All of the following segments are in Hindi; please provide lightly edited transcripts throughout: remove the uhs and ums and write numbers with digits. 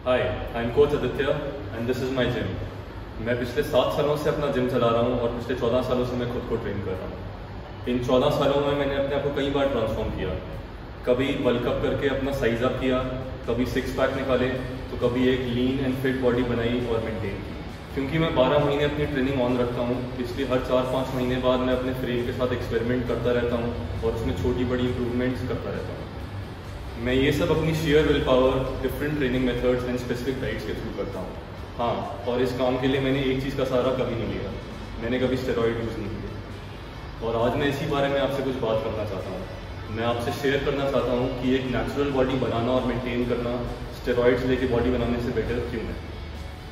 Hi, I am coach Aditya and this is my gym. मैं पिछले 7 सालों से अपना जिम चला रहा हूँ और पिछले 14 सालों से मैं खुद को ट्रेन कर रहा हूँ। इन 14 सालों में मैंने अपने आप को कई बार ट्रांसफॉर्म किया। कभी बल्क अप करके अपना साइज अप किया, कभी 6 पैक निकाले, तो कभी एक लीन एंड फिट बॉडी बनाई और मेंटेन की। क्योंकि मैं 12 महीने अपनी ट्रेनिंग ऑन रखता हूँ, इसलिए हर 4-5 महीने बाद मैं अपने फ्रेम के साथ एक्सपेरिमेंट करता रहता हूँ और उसमें छोटी बड़ी इंप्रूवमेंट्स करता रहता हूँ। मैं ये सब अपनी share will power, different training methods and specific diets के थ्रू करता हूँ। हाँ, और इस काम के लिए मैंने एक चीज़ का सहारा कभी नहीं लिया, मैंने कभी स्टेरॉइड यूज़ नहीं किया। और आज मैं इसी बारे में आपसे कुछ बात करना चाहता हूँ। मैं आपसे शेयर करना चाहता हूँ कि एक नेचुरल बॉडी बनाना और मेंटेन करना स्टेरॉइड्स लेके बॉडी बनाने से बेटर क्यों है।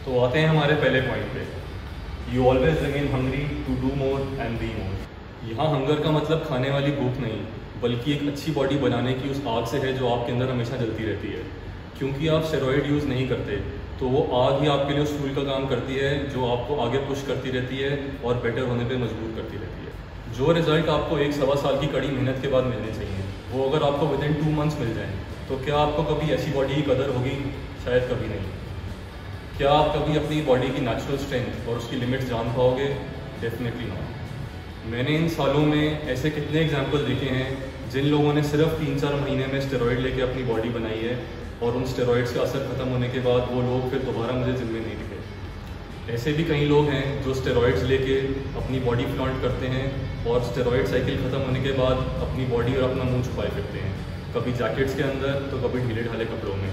तो आते हैं हमारे पहले पॉइंट पे। You always remain hungry to do more and be more. यहाँ हंगर का मतलब खाने वाली भूख नहीं, बल्कि एक अच्छी बॉडी बनाने की उस आग से है जो आपके अंदर हमेशा जलती रहती है। क्योंकि आप स्टेरॉइड यूज़ नहीं करते तो वो आग ही आपके लिए उस फ्यूल का काम करती है जो आपको आगे पुश करती रहती है और बेटर होने पे मजबूर करती रहती है। जो रिजल्ट आपको 1-1.25 साल की कड़ी मेहनत के बाद मिलने चाहिए, वो अगर आपको विदिन 2 मंथ्स मिल जाए, तो क्या आपको कभी ऐसी बॉडी की कदर होगी? शायद कभी नहीं। क्या आप कभी अपनी बॉडी की नेचुरल स्ट्रेंथ और उसकी लिमिट्स जान पाओगे? Definitely not. मैंने इन सालों में ऐसे कितने एग्जाम्पल देखे हैं जिन लोगों ने सिर्फ 3-4 महीने में स्टेरॉइड लेके अपनी बॉडी बनाई है और उन स्टेरॉइड्स का असर खत्म होने के बाद वो लोग फिर दोबारा मुझे जिम में नहीं दिखे। ऐसे भी कई लोग हैं जो स्टेरॉइड्स लेके अपनी बॉडी फ्लॉन्ट करते हैं और स्टेरॉइड साइकिल ख़त्म होने के बाद अपनी बॉडी और अपना मुंह छुपाए फिरते हैं, कभी जैकेट्स के अंदर तो कभी ढीले ढाले कपड़ों में।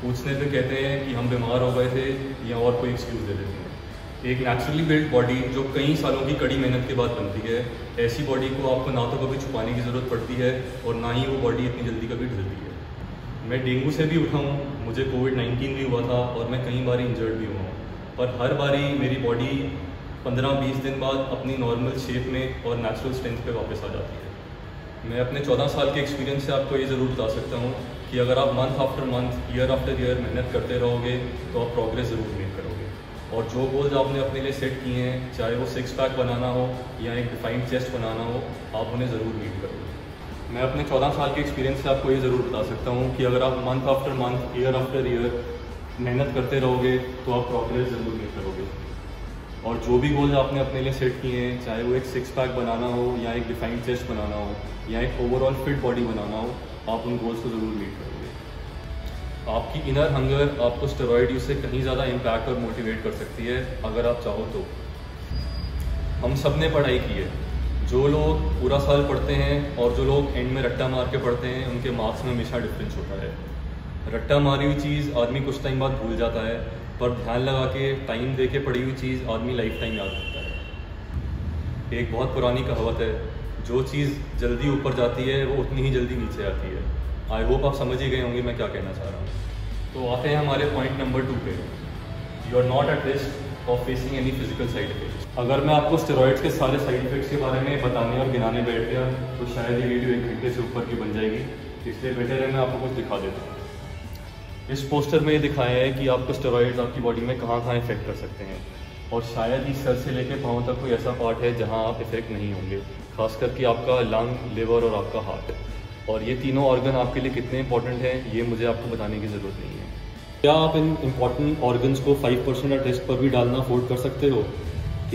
पूछने पे कहते हैं कि हम बीमार हो गए थे या और कोई एक्सक्यूज़ दे देते हैं। एक नेचुरली बिल्ड बॉडी जो कई सालों की कड़ी मेहनत के बाद बनती है, ऐसी बॉडी को आपको ना तो कभी छुपाने की ज़रूरत पड़ती है और ना ही वो बॉडी इतनी जल्दी कभी ढलती है। मैं डेंगू से भी उठा हूँ, मुझे कोविड-19 भी हुआ था और मैं कई बार इंजर्ड भी हुआ हूँ, पर हर बारी मेरी बॉडी 15-20 दिन बाद अपनी नॉर्मल शेप में और नेचुरल स्ट्रेंथ पे वापस आ जाती है। मैं अपने 14 साल के एक्सपीरियंस से आपको ये ज़रूर बता सकता हूँ कि अगर आप month after month, year after year मेहनत करते रहोगे तो आप प्रोग्रेस ज़रूर मेक करोगे। और जो गोल्स आपने अपने लिए सेट किए हैं, चाहे वो 6 पैक बनाना हो या एक डिफाइंड चेस्ट बनाना हो, आप उन्हें ज़रूर मीट करोगे। मैं अपने 14 साल के एक्सपीरियंस से आपको ये ज़रूर बता सकता हूँ कि अगर आप month after month, year after year मेहनत करते रहोगे तो आप प्रोग्रेस ज़रूर मेक करोगे। और जो भी गोल्स आपने अपने लिए सेट किए हैं, चाहे वो एक 6 पैक बनाना हो या एक डिफाइंड चेस्ट बनाना हो या एक ओवरऑल फिट बॉडी बनाना हो, आप उन गोल्स को ज़रूर मीट करोगे। आपकी इनर हंगर आपको स्टेरॉइड यूज से कहीं ज़्यादा इम्पैक्ट और मोटिवेट कर सकती है अगर आप चाहो तो। हम सब ने पढ़ाई की है। जो लोग पूरा साल पढ़ते हैं और जो लोग एंड में रट्टा मार के पढ़ते हैं, उनके मार्क्स में हमेशा डिफरेंस होता है। रट्टा मारी हुई चीज़ आदमी कुछ टाइम बाद भूल जाता है, पर ध्यान लगा के टाइम दे के पढ़ी हुई चीज़ आदमी लाइफ टाइम याद रखता है। एक बहुत पुरानी कहावत है, जो चीज़ जल्दी ऊपर जाती है वो उतनी ही जल्दी नीचे आती है। आई होप आप समझ ही गए होंगे मैं क्या कहना चाह रहा हूँ। तो आते हैं हमारे पॉइंट नंबर 2 पे। You are not at risk of facing any physical side effects. अगर मैं आपको स्टेरॉइड्स के सारे साइड इफेक्ट्स के बारे में बताने और गिनाने बैठ गया तो शायद ये वीडियो 1 घंटे से ऊपर की बन जाएगी, इसलिए बेटर है मैं आपको कुछ दिखा देता हूँ। इस पोस्टर में ये दिखाया है कि आपको स्टेरॉइड्स आपकी बॉडी में कहाँ कहाँ इफेक्ट कर सकते हैं, और शायद ही सर से लेकर पाँव तक कोई ऐसा पार्ट है जहाँ आप इफेक्ट नहीं होंगे, खास करके आपका लंग, लिवर और आपका हार्ट। और ये तीनों ऑर्गन आपके लिए कितने इंपॉर्टेंट हैं ये मुझे आपको बताने की ज़रूरत नहीं है। क्या आप इन इंपॉर्टेंट ऑर्गन्स को 5% या टेस्ट पर भी डालना अफोर्ड कर सकते हो?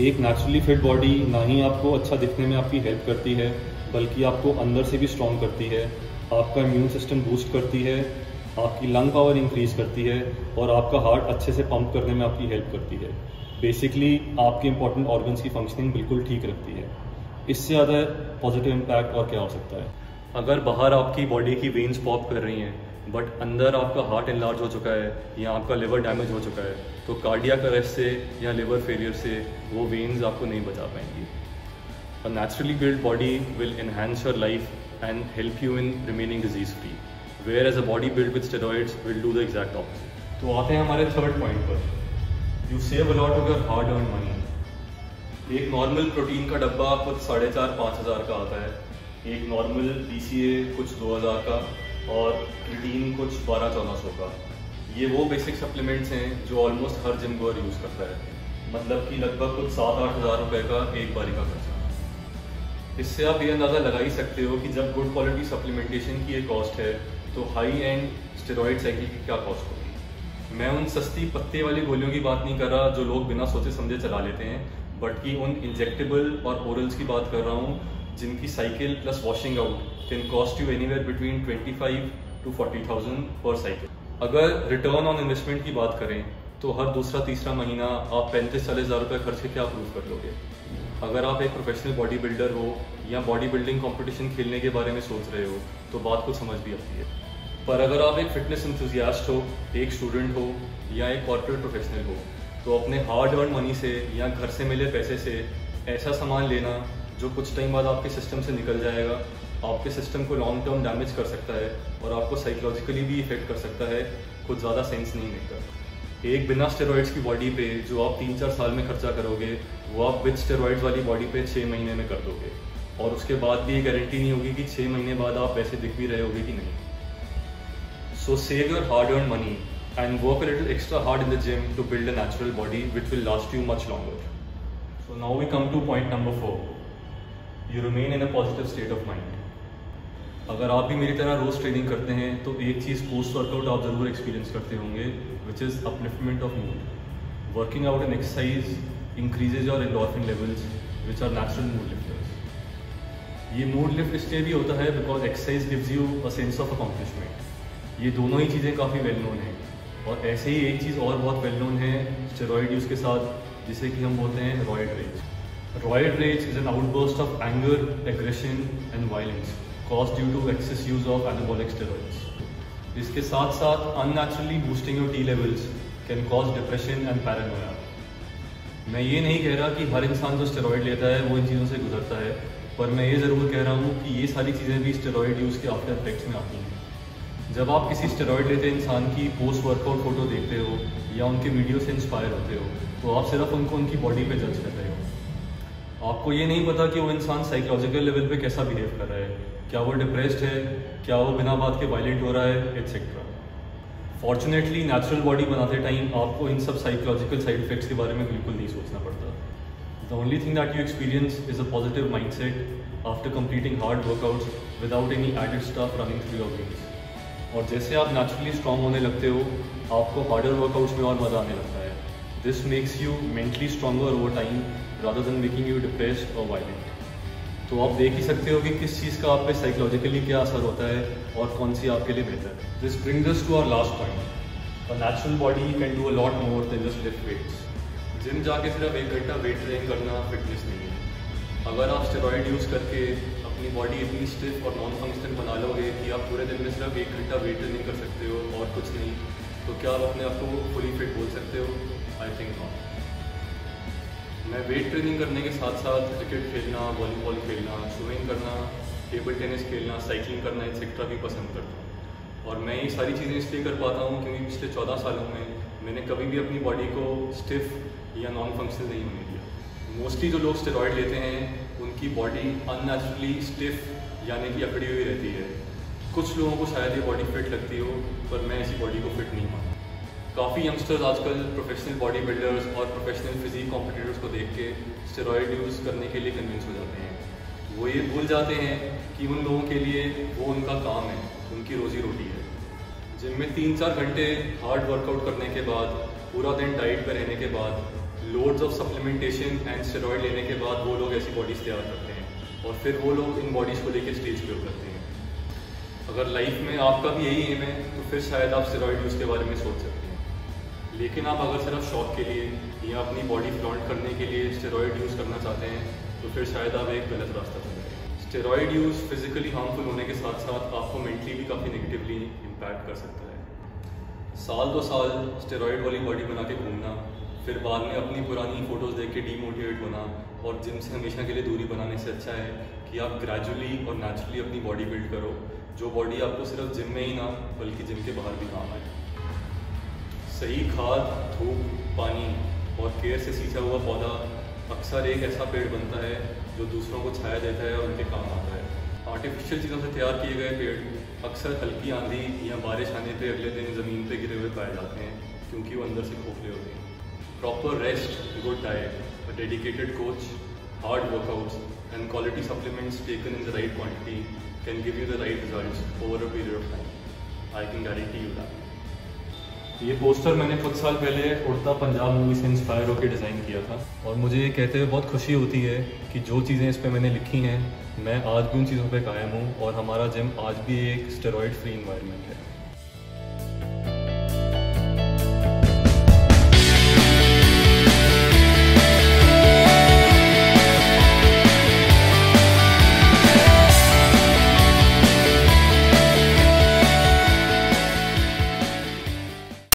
एक नेचुरली फिट बॉडी ना ही आपको अच्छा दिखने में आपकी हेल्प करती है, बल्कि आपको अंदर से भी स्ट्रॉन्ग करती है, आपका इम्यून सिस्टम बूस्ट करती है, आपकी लंग पावर इंक्रीज़ करती है और आपका हार्ट अच्छे से पंप करने में आपकी हेल्प करती है। बेसिकली आपके इंपॉर्टेंट ऑर्गन्स की फंक्शनिंग बिल्कुल ठीक रखती है। इससे ज़्यादा पॉजिटिव इम्पैक्ट और क्या हो सकता है? अगर बाहर आपकी बॉडी की वेन्स पॉप कर रही हैं बट अंदर आपका हार्ट एनलार्ज हो चुका है या आपका लिवर डैमेज हो चुका है, तो कार्डियक अरेस्ट से या लिवर फेलियर से वो वेन्स आपको नहीं बचा पाएंगी। A naturally build body will enhance your life and help you in remaining disease free, whereas a body build with steroids will do the exact opposite. तो आते हैं हमारे थर्ड पॉइंट पर। You save a lot of your hard earn money. एक नॉर्मल प्रोटीन का डब्बा कुछ 4,500-5 हज़ार का आता है, एक नॉर्मल BCA कुछ 2,000 का और क्रिटीन कुछ 1200-1400 का। ये वो बेसिक सप्लीमेंट्स हैं जो ऑलमोस्ट हर जिम गोअर यूज़ करता है, मतलब कि लगभग कुछ 7-8 हज़ार रुपये का एक बारी का खर्चा। इससे आप ये अंदाज़ा लगा ही सकते हो कि जब गुड क्वालिटी सप्लीमेंटेशन की एक कॉस्ट है तो हाई एंड स्टेरॉइड साइकिल की क्या कॉस्ट होगी। मैं उन सस्ती पत्ते वाली गोलियों की बात नहीं कर रहा जो लोग बिना सोचे समझे चला लेते हैं, बट कि उन इंजेक्टेबल और ओरल्स की बात कर रहा हूँ जिनकी cycle plus washing out can cost you anywhere between 25 to 40,000 पर साइकिल। अगर रिटर्न ऑन इन्वेस्टमेंट की बात करें तो हर दूसरा तीसरा महीना आप 35-40 हज़ार रुपये खर्च के क्या प्रूव कर लोगे? अगर आप एक प्रोफेशनल बॉडी बिल्डर हो या बॉडी बिल्डिंग कंपटीशन खेलने के बारे में सोच रहे हो तो बात कुछ समझ भी आती है, पर अगर आप एक फिटनेस इंथुजियास्ट हो, एक स्टूडेंट हो या एक कॉर्पोरेट प्रोफेशनल हो तो अपने हार्ड अर्न मनी से या घर से मिले पैसे से ऐसा सामान लेना जो कुछ टाइम बाद आपके सिस्टम से निकल जाएगा, आपके सिस्टम को लॉन्ग टर्म डैमेज कर सकता है और आपको साइकोलॉजिकली भी इफेक्ट कर सकता है, कुछ ज़्यादा सेंस नहीं मिलता। एक बिना स्टेरॉइड्स की बॉडी पे जो आप 3-4 साल में खर्चा करोगे वो आप विद स्टेरॉइड्स वाली बॉडी पे 6 महीने में कर दोगे, और उसके बाद भी ये गारंटी नहीं होगी कि 6 महीने बाद आप वैसे दिख भी रहे होगे कि नहीं। So save your hard-earned money and work a little extra hard in the gym to build a natural body which will last you much longer. So now we come to point number 4. You remain in a positive state of mind. अगर आप भी मेरी तरह रोज़ ट्रेनिंग करते हैं तो एक चीज़ पोस्ट वर्कआउट आप ज़रूर एक्सपीरियंस करते होंगे, which is upliftment of mood. Working out and exercise increases your endorphin levels which are natural mood lifters. ये मूड लिफ्ट इसलिए भी होता है because exercise gives you a sense of accomplishment. ये दोनों ही चीज़ें काफ़ी वेल नोन हैं, और ऐसे ही एक चीज़ और बहुत वेल नोन है स्टेरॉइड यूज़ के साथ, जिसे कि हम बोलते हैं roid rage. Roid rage is an outburst of anger, aggression and violence caused due to excess use of anabolic steroids. इसके साथ साथ unnaturally boosting your T levels can cause depression and paranoia. मैं ये नहीं कह रहा कि हर इंसान जो स्टेरॉइड लेता है वो इन चीज़ों से गुजरता है, पर मैं ये ज़रूर कह रहा हूँ कि ये सारी चीज़ें भी स्टेरॉइड यूज़ के आफ्टर इफेक्ट्स में आती हैं। जब आप किसी स्टेरॉइड लेते इंसान की पोस्ट वर्कआउट फोटो देखते हो या उनके वीडियो से इंस्पायर होते हो तो आप सिर्फ उनको उनकी बॉडी पे जज कर रहे हो। आपको ये नहीं पता कि वो इंसान साइकोलॉजिकल लेवल पे कैसा बिहेव कर रहा है, क्या वो डिप्रेस्ड है, क्या वो बिना बात के वायलेंट हो रहा है, एटसेट्रा। फॉर्चुनेटली नेचुरल बॉडी बनाते टाइम आपको इन सब साइकोलॉजिकल साइड इफेक्ट्स के बारे में बिल्कुल नहीं सोचना पड़ता। The only thing that you experience is a positive mindset after completing hard workouts without any added stuff running through your veins. और जैसे आप नेचुरली स्ट्रॉन्ग होने लगते हो आपको हार्डर वर्कआउट्स में और मज़ा आने लगता है। This makes you mentally stronger over time rather than making you depressed और वायलेंट। तो आप देख ही सकते हो कि किस चीज़ का आप पे साइकोलॉजिकली क्या असर होता है और कौन सी आपके लिए बेहतर है। This brings us to our last point. A natural body can do a lot more than just lift weights. Gym जाके सिर्फ 1 घंटा वेट ट्रेन करना फिटनेस नहीं है। अगर आप स्टेरॉइड यूज़ करके अपनी बॉडी इतनी स्टिफ और नॉन फंक्शनल बना लोगे कि आप पूरे दिन में सिर्फ 1 घंटा वेट ट्रेनिंग कर सकते हो और कुछ नहीं, तो क्या आप अपने आप को फुली फिट बोल सकते हो? I think not. मैं वेट ट्रेनिंग करने के साथ साथ क्रिकेट खेलना, वॉलीबॉल खेलना, स्विमिंग करना, टेबल टेनिस खेलना, साइकिलिंग करना एक्सेट्रा भी पसंद करता हूँ। और मैं ये सारी चीज़ें इसलिए कर पाता हूँ क्योंकि पिछले 14 सालों में मैंने कभी भी अपनी बॉडी को स्टिफ या नॉन फंक्शनल नहीं होने दिया। मोस्टली जो लोग स्टेरॉइड लेते हैं उनकी बॉडी अननेचुरली स्टिफ यानी कि अकड़ी हुई रहती है। कुछ लोगों को शायद ये बॉडी फिट लगती हो, पर मैं ऐसी बॉडी को फिट नहीं मानता। काफ़ी यंगस्टर्स आजकल प्रोफेशनल बॉडी बिल्डर्स और प्रोफेशनल फिजिक कॉम्पिटिटर्स को देख के स्टेरॉइड यूज़ करने के लिए कन्विंस हो जाते हैं। वो ये भूल जाते हैं कि उन लोगों के लिए वो उनका काम है, उनकी रोज़ी रोटी है। जिम में 3-4 घंटे हार्ड वर्कआउट करने के बाद, पूरा दिन डाइट पर रहने के बाद, loads of supplementation and steroid लेने के बाद वो लोग ऐसी बॉडीज़ तैयार करते हैं और फिर वो लोग इन बॉडीज़ को लेकर स्टेज पे उतरते हैं। अगर लाइफ में आपका भी यही एम है तो फिर शायद आप स्टेरॉइड यूज़ के बारे में सोच सकते हैं। लेकिन आप अगर सिर्फ शौक के लिए या अपनी बॉडी फ्लॉन्ट करने के लिए स्टेरॉइड यूज़ करना चाहते हैं तो फिर शायद आप एक गलत रास्ता चुनेंगे। स्टेरॉइड यूज़ फिजिकली हार्मफुल होने के साथ साथ आपको मेंटली भी काफ़ी नेगेटिवली इम्पैक्ट कर सकता है। साल 2 साल स्टेरॉइड वाली बॉडी बना के घूमना, फिर बाद में अपनी पुरानी फ़ोटोज़ देख के डीमोटिवेट होना और जिम से हमेशा के लिए दूरी बनाने से अच्छा है कि आप ग्रेजुअली और नेचुरली अपनी बॉडी बिल्ड करो, जो बॉडी आपको सिर्फ जिम में ही ना बल्कि जिम के बाहर भी काम आए। सही खाद, धूप, पानी और केयर से सींचा हुआ पौधा अक्सर एक ऐसा पेड़ बनता है जो दूसरों को छाया देता है और उनके काम आता है। आर्टिफिशियल चीज़ों से तैयार किए गए पेड़ अक्सर हल्की आंधी या बारिश आने पे अगले दिन ज़मीन पे गिरे हुए पाए जाते हैं क्योंकि वो अंदर से खोखले होते हैं। Proper rest, good diet, a dedicated coach, hard workouts and quality supplements taken in the right quantity can give you the right results over a period of time. I can guarantee you that. ये पोस्टर मैंने कुछ साल पहले उड़ता पंजाब मूवी से इंस्पायर होकर डिज़ाइन किया था और मुझे ये कहते हुए बहुत खुशी होती है कि जो चीज़ें इस पर मैंने लिखी हैं मैं आज भी उन चीज़ों पे कायम हूँ और हमारा जिम आज भी एक स्टेरॉइड फ्री इन्वायरमेंट है।